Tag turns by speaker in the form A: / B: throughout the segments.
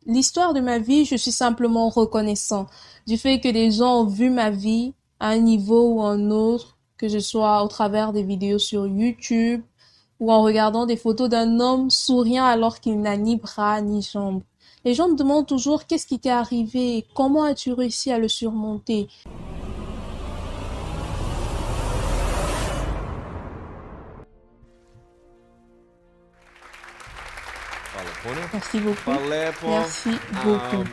A: L'histoire de ma vie, je suis simplement reconnaissant du fait que des gens ont vu ma vie à un niveau ou un autre, que ce soit au travers des vidéos sur YouTube ou en regardant des photos d'un homme souriant alors qu'il n'a ni bras ni jambes. Les gens me demandent toujours qu'est-ce qui t'est arrivé, comment as-tu réussi à le surmonter. Merci beaucoup. Merci beaucoup.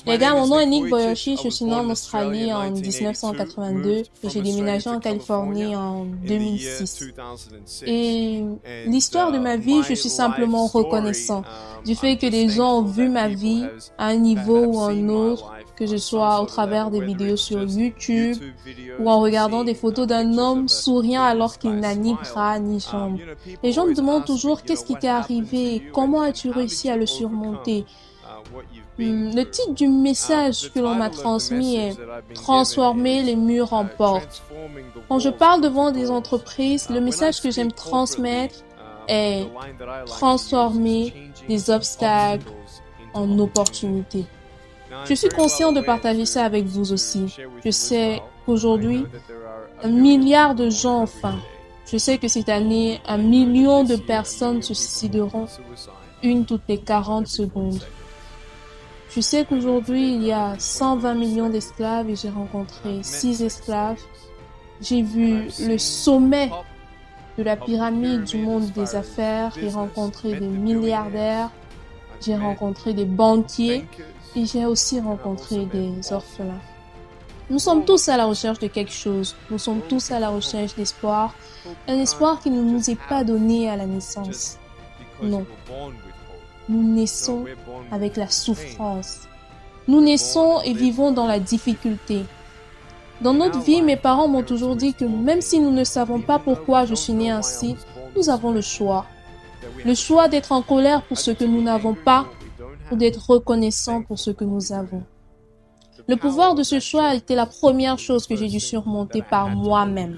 A: Les gars, mon nom est Nick Boyoshi, je suis né en Australie en 1982 et j'ai déménagé en Californie en 2006. Et l'histoire de ma vie, je suis simplement reconnaissant du fait que des gens ont vu ma vie à un niveau ou un autre, que ce soit au travers des vidéos sur YouTube ou en regardant des photos d'un homme souriant alors qu'il n'a ni bras ni jambes. Les gens me demandent toujours qu'est-ce qui t'est arrivé, comment as-tu réussi à le surmonter. Le titre du message que l'on m'a transmis est Transformer les murs en portes. Quand je parle devant des entreprises, le message que j'aime transmettre est transformer des obstacles en opportunités. Je suis conscient de partager ça avec vous aussi. Je sais qu'aujourd'hui, 1 milliard de gens ont faim. Je sais que cette année, 1 million de personnes se suicideront, une toutes les 40 secondes. Je sais qu'aujourd'hui, il y a 120 millions d'esclaves et j'ai rencontré 6 esclaves. J'ai vu le sommet de la pyramide du monde des affaires. J'ai rencontré des milliardaires. J'ai rencontré des banquiers et j'ai aussi rencontré des orphelins. Nous sommes tous à la recherche de quelque chose. Nous sommes tous à la recherche d'espoir. Un espoir qui ne nous est pas donné à la naissance. Non. Nous naissons avec la souffrance. Nous naissons et vivons dans la difficulté. Dans notre vie, mes parents m'ont toujours dit que même si nous ne savons pas pourquoi je suis né ainsi, nous avons le choix. Le choix d'être en colère pour ce que nous n'avons pas ou d'être reconnaissant pour ce que nous avons. Le pouvoir de ce choix a été la première chose que j'ai dû surmonter par moi-même,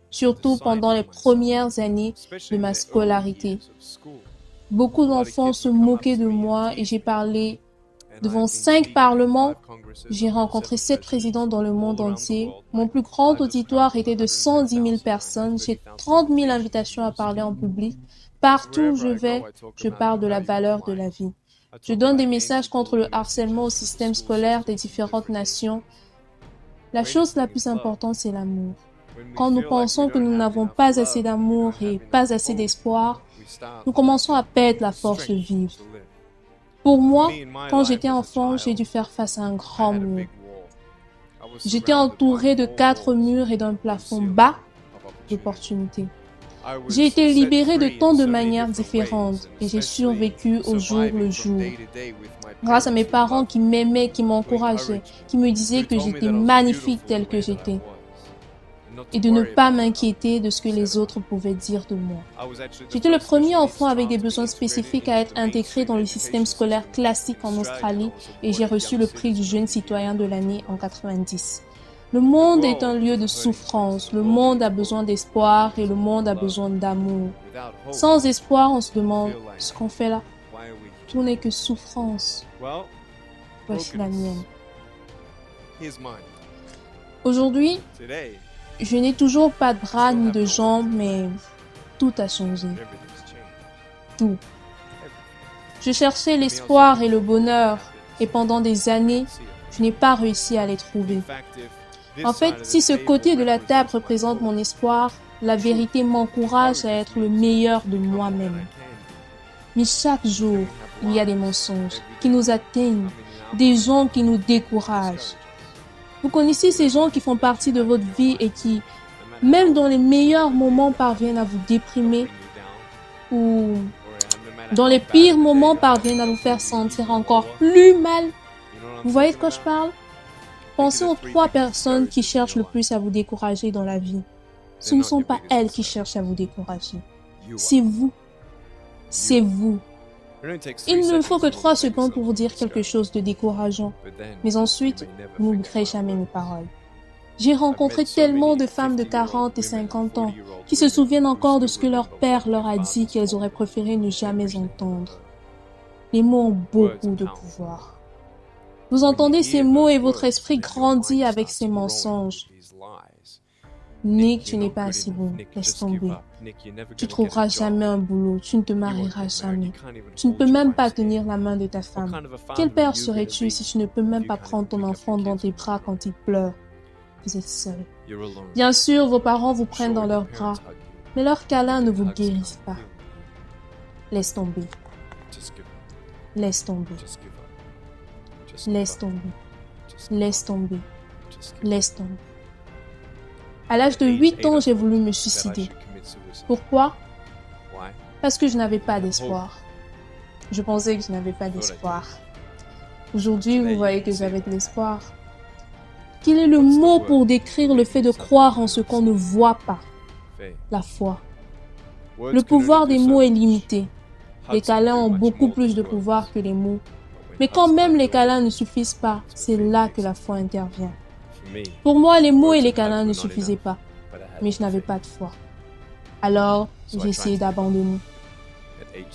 A: surtout pendant les premières années de ma scolarité. Beaucoup d'enfants se moquaient de moi et j'ai parlé devant 5 parlements. J'ai rencontré 7 présidents dans le monde entier. Mon plus grand auditoire était de 110 000 personnes. J'ai 30 000 invitations à parler en public. Partout où je vais, je parle de la valeur de la vie. Je donne des messages contre le harcèlement au système scolaire des différentes nations. La chose la plus importante, c'est l'amour. Quand nous pensons que nous n'avons pas assez d'amour et pas assez d'espoir, nous commençons à perdre la force de vivre. Pour moi, quand j'étais enfant, j'ai dû faire face à un grand mur. J'étais entouré de 4 murs et d'un plafond bas d'opportunités. J'ai été libérée de tant de manières différentes et j'ai survécu au jour le jour. Grâce à mes parents qui m'aimaient, qui m'encourageaient, qui me disaient que j'étais magnifique telle que j'étais. Et de ne pas m'inquiéter de ce que les autres pouvaient dire de moi. J'étais le premier enfant avec des besoins spécifiques à être intégré dans le système scolaire classique en Australie et j'ai reçu le prix du jeune citoyen de l'année en 90. Le monde est un lieu de souffrance, le monde a besoin d'espoir et le monde a besoin d'amour. Sans espoir, on se demande ce qu'on fait là. Tout n'est que souffrance. Voici la mienne. Aujourd'hui, je n'ai toujours pas de bras ni de jambes, mais tout a changé. Tout. Je cherchais l'espoir et le bonheur, et pendant des années, je n'ai pas réussi à les trouver. En fait, si ce côté de la table représente mon espoir, la vérité m'encourage à être le meilleur de moi-même. Mais chaque jour, il y a des mensonges qui nous atteignent, des gens qui nous découragent. Vous connaissez ces gens qui font partie de votre vie et qui, même dans les meilleurs moments, parviennent à vous déprimer ou dans les pires moments, parviennent à vous faire sentir encore plus mal. Vous voyez de quoi je parle? Pensez aux 3 personnes qui cherchent le plus à vous décourager dans la vie. Ce ne sont pas elles qui cherchent à vous décourager. C'est vous. C'est vous. Il ne faut que 3 secondes pour vous dire quelque chose de décourageant. Mais ensuite, vous n'oublierez jamais mes paroles. J'ai rencontré tellement de femmes de 40 et 50 ans qui se souviennent encore de ce que leur père leur a dit qu'elles auraient préféré ne jamais entendre. Les mots ont beaucoup de pouvoir. Vous entendez ces mots et votre esprit grandit avec ces mensonges. Nick, tu n'es pas assez bon, laisse tomber. Tu trouveras jamais un boulot, tu ne te marieras jamais. Tu ne peux même pas tenir la main de ta femme. Quel père serais-tu si tu ne peux même pas prendre ton enfant dans tes bras quand il pleure? Vous êtes seul. Bien sûr, vos parents vous prennent dans leurs bras, mais leurs câlins ne vous guérissent pas. Laisse tomber. Laisse tomber. Laisse tomber. Laisse tomber. Laisse tomber. À l'âge de 8 ans, j'ai voulu me suicider. Pourquoi? Parce que je n'avais pas d'espoir. Je pensais que je n'avais pas d'espoir. Aujourd'hui, vous voyez que j'avais de l'espoir. Quel est le mot pour décrire le fait de croire en ce qu'on ne voit pas? La foi. Le pouvoir des mots est limité. Les câlins ont beaucoup plus de pouvoir que les mots. Mais quand même les câlins ne suffisent pas, c'est là que la foi intervient. Pour moi, les mots et les câlins ne suffisaient pas, mais je n'avais pas de foi. Alors, j'ai essayé d'abandonner.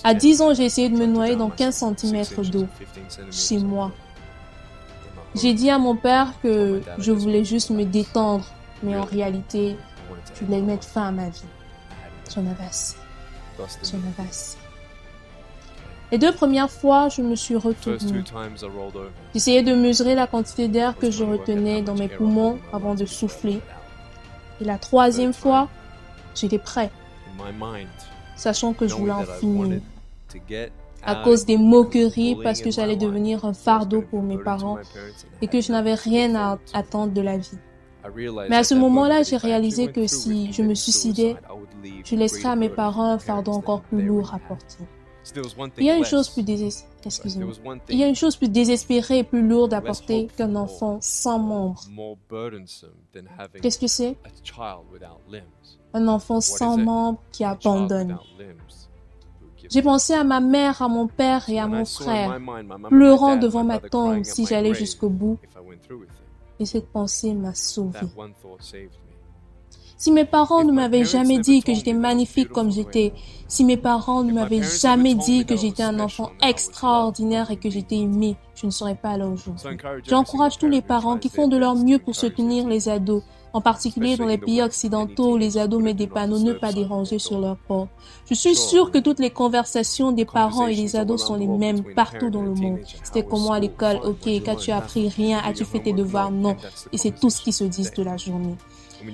A: À 10 ans, j'ai essayé de me noyer dans 15 cm d'eau, chez moi. J'ai dit à mon père que je voulais juste me détendre, mais en réalité, je voulais mettre fin à ma vie. J'en avais assez. J'en avais assez. Les 2 premières fois, je me suis retournée. J'essayais de mesurer la quantité d'air que je retenais dans mes poumons avant de souffler. Et la 3e fois, j'étais prêt, sachant que je voulais en finir. À cause des moqueries, parce que j'allais devenir un fardeau pour mes parents et que je n'avais rien à attendre de la vie. Mais à ce moment-là, j'ai réalisé que si je me suicidais, je laisserais à mes parents un fardeau encore plus lourd à porter. Il y a une chose plus désespérée et plus lourde à porter qu'un enfant sans membres. Qu'est-ce que c'est? Un enfant sans membres qui abandonne. J'ai pensé à ma mère, à mon père et à mon frère, pleurant devant ma tombe si j'allais jusqu'au bout. Et cette pensée m'a sauvée. Si mes parents ne m'avaient jamais dit que j'étais magnifique comme j'étais, si mes parents ne m'avaient jamais dit que j'étais un enfant extraordinaire et que j'étais aimé, je ne serais pas là aujourd'hui. J'encourage tous les parents qui font de leur mieux pour soutenir les ados, en particulier dans les pays occidentaux où les ados mettent des panneaux ne pas déranger sur leur porte. Je suis sûre que toutes les conversations des parents et des ados sont les mêmes partout dans le monde. C'était comment à l'école? Ok, qu'as-tu appris? Rien. As-tu fait tes devoirs? Non. Et c'est tout ce qu'ils se disent de la journée.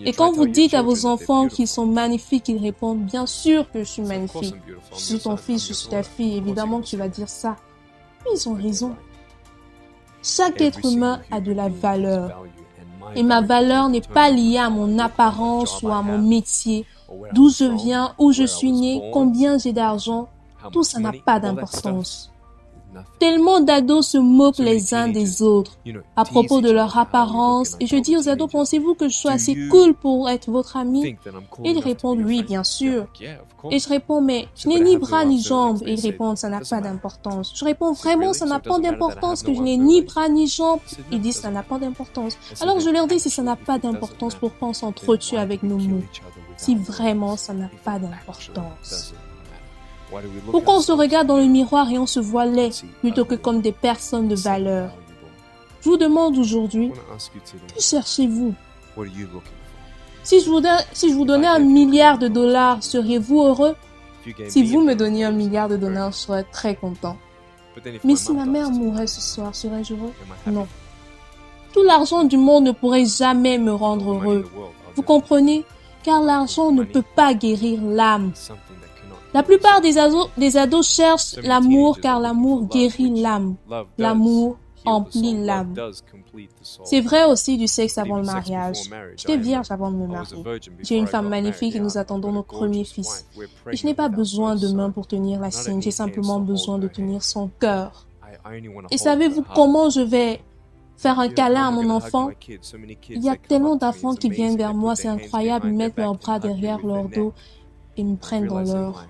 A: Et quand vous dites à vos enfants qu'ils sont magnifiques, ils répondent, bien sûr que je suis magnifique. Je suis ton fils, je suis ta fille, évidemment que tu vas dire ça. Mais ils ont raison. Chaque être humain a de la valeur. Et ma valeur n'est pas liée à mon apparence ou à mon métier, d'où je viens, où je suis né, combien j'ai d'argent. Tout ça n'a pas d'importance. Tellement d'ados se moquent les uns des autres à propos de leur apparence. Et je dis aux ados, pensez-vous que je sois assez cool pour être votre ami? Et ils répondent, oui, bien sûr. Et je réponds, mais je n'ai ni bras ni jambes. Et ils répondent, ça n'a pas d'importance. Je réponds, vraiment, ça n'a pas d'importance que je n'ai ni bras ni jambes. Ils disent, ça n'a pas d'importance. Alors je leur dis, si ça n'a pas d'importance, pourquoi on s'entretue avec nos mots? Si vraiment ça n'a pas d'importance. Pourquoi on se regarde dans le miroir et on se voit laid plutôt que comme des personnes de valeur? Je vous demande aujourd'hui, que cherchez-vous? Si je vous donnais $1 milliard, seriez-vous heureux? Si vous me donniez $1 milliard, je serais très content. Mais si ma mère mourait ce soir, serais-je heureux? Non. Tout l'argent du monde ne pourrait jamais me rendre heureux. Vous comprenez? Car l'argent ne peut pas guérir l'âme. La plupart des ados cherchent l'amour car l'amour guérit l'âme. L'amour emplit l'âme. C'est vrai aussi du sexe avant le mariage. J'étais vierge avant de me marier. J'ai une femme magnifique et nous attendons notre premier fils. Et je n'ai pas besoin de main pour tenir la sienne, j'ai simplement besoin de tenir son cœur. Et savez-vous comment je vais faire un câlin à mon enfant? Il y a tellement d'enfants qui viennent vers moi, c'est incroyable, ils mettent leurs bras derrière leur dos et me prennent dans leur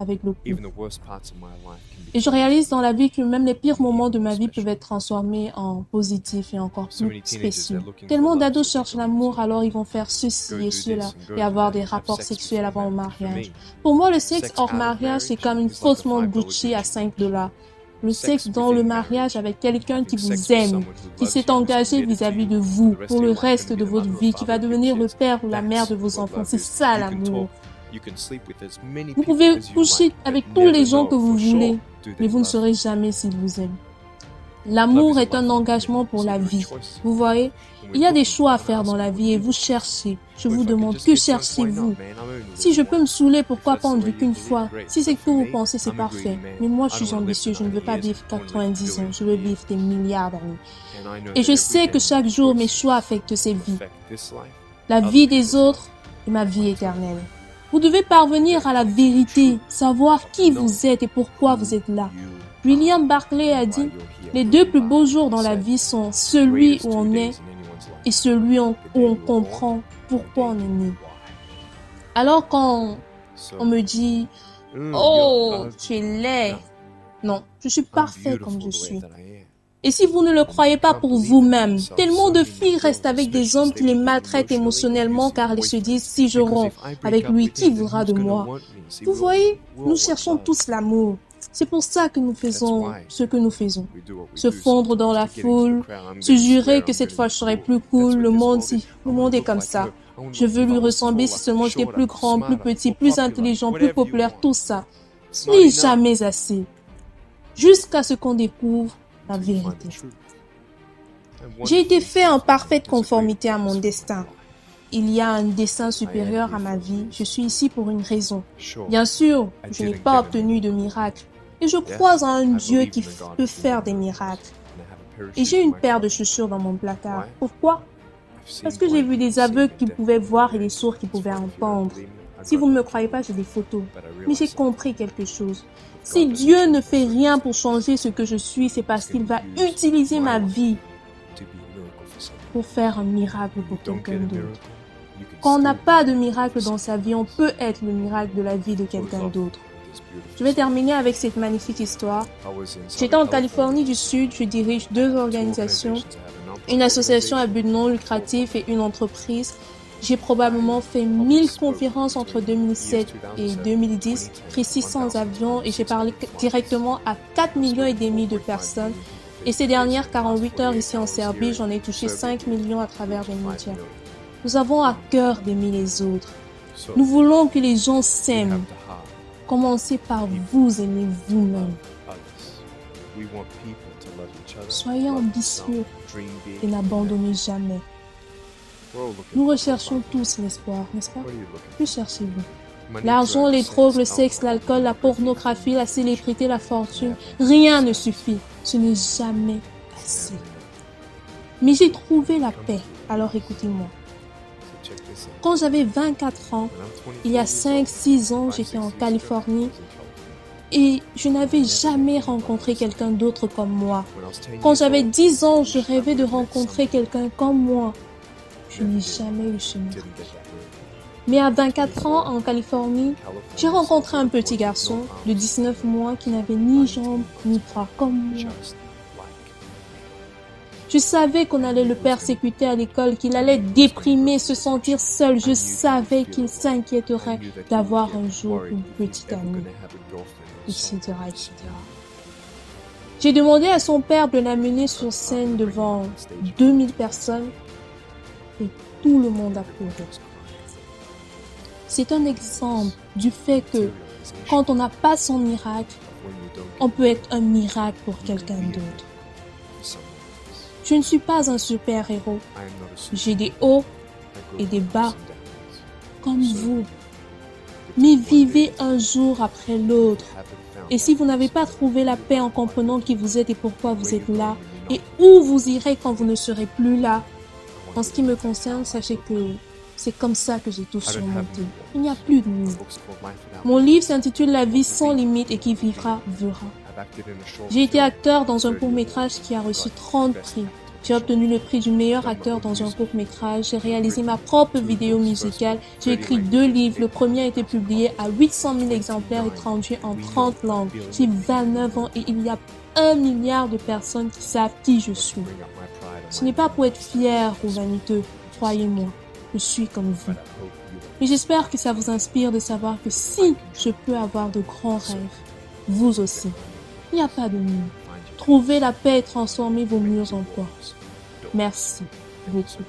A: avec le cou. Et je réalise dans la vie que même les pires moments de ma vie peuvent être transformés en positifs et encore plus spéciaux. Tellement d'ados cherchent l'amour, alors ils vont faire ceci et cela et avoir des rapports sexuels avant le mariage. Pour moi, le sexe hors mariage, c'est comme une fausse montre Gucci à $5. Le sexe dans le mariage avec quelqu'un qui vous aime, qui s'est engagé vis-à-vis de vous pour le reste de votre vie, qui va devenir le père ou la mère de vos enfants. C'est ça l'amour. Vous pouvez coucher avec tous les gens que vous voulez, mais vous ne saurez jamais s'ils vous aiment. L'amour est un engagement pour la vie. Vous voyez, il y a des choix à faire dans la vie et vous cherchez. Je vous demande, que cherchez-vous? Si je peux me saouler, pourquoi pas en vivre qu'une fois? Si c'est ce que vous pensez, c'est parfait. Mais moi, je suis ambitieux, je ne veux pas vivre 90 ans, je veux vivre des milliards d'années. Et je sais que chaque jour, mes choix affectent ces vies. La vie des autres et ma vie éternelle. Vous devez parvenir à la vérité, savoir qui vous êtes et pourquoi vous êtes là. William Barclay a dit, les deux plus beaux jours dans la vie sont celui où on est et celui où on comprend pourquoi on est né. Alors quand on me dit, oh, tu es laid. Non, je suis parfait comme je suis. Et si vous ne le croyez pas pour vous-même, tellement de filles restent avec des hommes qui les maltraitent émotionnellement car elles se disent, si je romps avec lui, qui voudra de moi? Vous voyez, nous cherchons tous l'amour. C'est pour ça que nous faisons ce que nous faisons. Se fondre dans la foule, se jurer que cette fois je serai plus cool, le monde est comme ça. Je veux lui ressembler si seulement j'étais plus grand, plus petit, plus intelligent, plus populaire, tout ça. Ce n'est jamais assez. Jusqu'à ce qu'on découvre la vérité. J'ai été fait en parfaite conformité à mon destin. Il y a un dessein supérieur à ma vie. Je suis ici pour une raison. Bien sûr, je n'ai pas obtenu de miracle. Et je crois en un Dieu qui peut faire des miracles. Et j'ai une paire de chaussures dans mon placard. Pourquoi? Parce que j'ai vu des aveugles qui pouvaient voir et des sourds qui pouvaient entendre. Si vous ne me croyez pas, j'ai des photos. Mais j'ai compris quelque chose. Si Dieu ne fait rien pour changer ce que je suis, c'est parce qu'il va utiliser ma vie pour faire un miracle pour quelqu'un d'autre. Quand on n'a pas de miracle dans sa vie, on peut être le miracle de la vie de quelqu'un d'autre. Je vais terminer avec cette magnifique histoire. J'étais en Californie du Sud, je dirige deux organisations, une association à but non lucratif et une entreprise. J'ai probablement fait 1000 conférences entre 2007 et 2010, pris 600 avions et j'ai parlé directement à 4,5 millions de personnes. Et ces dernières 48 heures ici en Serbie, j'en ai touché 5 millions à travers les médias. Nous avons à cœur d'aimer les autres. Nous voulons que les gens s'aiment. Commencez par vous aimer vous-même. Soyez ambitieux et n'abandonnez jamais. Nous recherchons tous l'espoir, n'est-ce pas? Que cherchez-vous? L'argent, les drogues, le sexe, l'alcool, la pornographie, la célébrité, la fortune, rien ne suffit. Ce n'est jamais assez. Mais j'ai trouvé la paix, alors écoutez-moi. Quand j'avais 24 ans, il y a 5-6 ans, j'étais en Californie et je n'avais jamais rencontré quelqu'un d'autre comme moi. Quand j'avais 10 ans, je rêvais de rencontrer quelqu'un comme moi. Je n'ai jamais eu ce miracle. Mais à 24 ans, en Californie, j'ai rencontré un petit garçon de 19 mois qui n'avait ni jambes ni bras comme moi. Je savais qu'on allait le persécuter à l'école, qu'il allait déprimer, se sentir seul. Je savais qu'il s'inquiéterait d'avoir un jour une petite amie, etc., etc. J'ai demandé à son père de l'amener sur scène devant 2000 personnes et tout le monde a pleuré. C'est un exemple du fait que quand on n'a pas son miracle, on peut être un miracle pour quelqu'un d'autre. Je ne suis pas un super-héros. J'ai des hauts et des bas, comme vous. Mais vivez un jour après l'autre. Et si vous n'avez pas trouvé la paix en comprenant qui vous êtes et pourquoi vous êtes là, et où vous irez quand vous ne serez plus là, en ce qui me concerne, sachez que c'est comme ça que j'ai tout surmonté. Il n'y a plus de nuit. Mon livre s'intitule La vie sans limite et qui vivra, verra. J'ai été acteur dans un court-métrage qui a reçu 30 prix. J'ai obtenu le prix du meilleur acteur dans un court-métrage. J'ai réalisé ma propre vidéo musicale. J'ai écrit 2 livres. Le premier a été publié à 800 000 exemplaires et traduit en 30 langues. J'ai 29 ans et il y a 1 milliard de personnes qui savent qui je suis. Ce n'est pas pour être fier ou vaniteux, croyez-moi. Je suis comme vous. Mais j'espère que ça vous inspire de savoir que si je peux avoir de grands rêves, vous aussi. Il n'y a pas de mur. Trouvez la paix et transformez vos murs en portes. Merci beaucoup.